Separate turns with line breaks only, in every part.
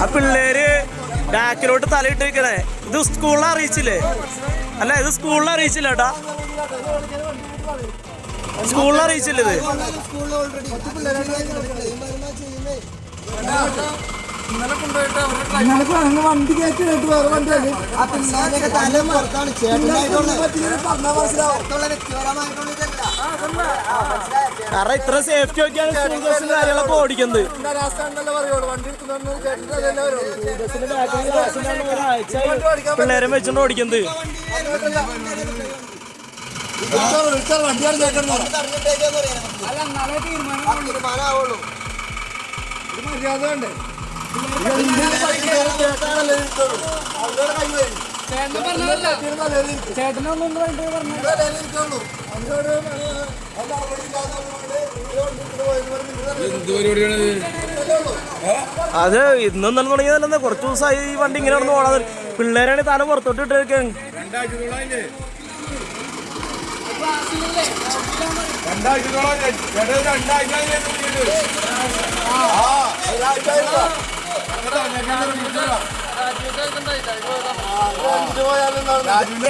ആ പിള്ളേര് ബാക്കിലോട്ട് തലയിട്ട് വെക്കണേ. ഇത് സ്കൂളിൽ അറിയിച്ചില്ലേ? അല്ല, ഇത് സ്കൂളിൽ അറിയിച്ചില്ല ഏട്ടാ, സ്കൂളിൽ അറിയിച്ചില്ല ഇത്.
വണ്ടി കയറ്റി വേറെ വണ്ടി
കാരണം ഇത്ര സേഫ്റ്റി ഒക്കെയാണ് സ്കൂൾ ബസ്സിൽ കാര്യങ്ങളൊക്കെ ഓടിക്കുന്നത്. പിള്ളേരെ വെച്ചോണ്ട് ഓടിക്കുന്നത്. അത് ഇന്നും തന്നെ തുടങ്ങിയതല്ലേ, കുറച്ച് ദിവസമായി ഈ വണ്ടി ഇങ്ങനെ നടന്ന് ഓടാതെ. പിള്ളേരാണ് തല പുറത്തോട്ട് ഇട്ടേക്കാൻ.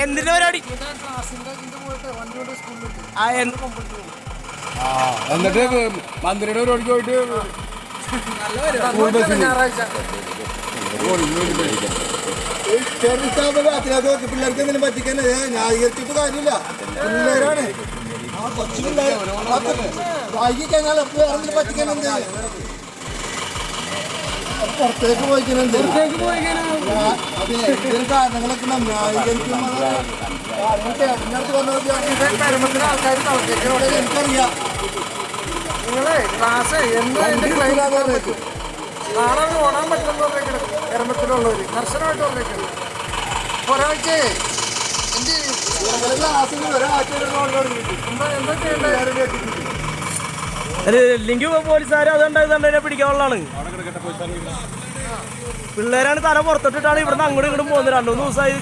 എന്തിന്റെ പരിപാടി?
എന്നിട്ട് മന്ത്രിയുടെ പരിപാടിക്ക് പോയിട്ട്
പിള്ളേർക്ക് എന്തെങ്കിലും പറ്റിക്കാൻ ന്യായീകരിച്ചിട്ട് കാര്യമില്ല. പിള്ളേരാണ് വൈകി കഴിഞ്ഞാൽ എപ്പോഴും പറ്റിക്കാൻ എന്താ പുറത്തേക്ക് പോയിക്കുന്നുണ്ട്. അതിന് കാരണങ്ങളൊക്കെ ന്യായീകരിക്കുന്നത് ആൾക്കാർ എനിക്കറിയാം. നിങ്ങളെ ക്ലാസ് എന്തായാലും നാളെ ഓടാൻ പറ്റുന്ന കേരളത്തിലുള്ളവർ കർശനമായിട്ട് പറഞ്ഞേക്കണം. ഒരാഴ്ച
ഇല്ലെങ്കിൽ പോലീസുകാർ അതുകൊണ്ടാ പിടിക്കാനുള്ളതാണ്. പിള്ളേരാണ് തല പുറത്തിട്ടിട്ടാണ് ഇവിടുന്ന് അങ്ങോട്ടും ഇങ്ങോട്ടും പോകുന്നത്. 2-3 ദിവസമായി.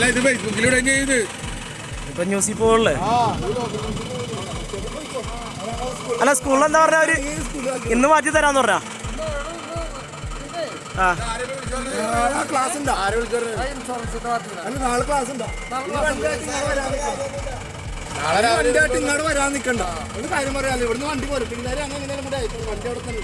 ഇത് ഫേസ്ബുക്കിലൂടെ
ഇപ്പൊ ന്യൂസിൽ പോകല്ലേ? അല്ല, സ്കൂളിൽ എന്താ പറഞ്ഞ അവര് ഇന്ന് മാറ്റി തരാന്ന് പറഞ്ഞ.
ക്ലാസ് ഉണ്ടോ? നാളെ ക്ലാസ് ഉണ്ടോ? വണ്ടിയായിട്ട് ഇങ്ങോട്ട് വരാൻ നിൽക്കണ്ട. ഒരു കാര്യം പറയാമല്ലോ, ഇവിടുന്ന് വണ്ടി പോലെ പിള്ളേരെ അങ്ങനെ വണ്ടി അവിടെ തന്നെ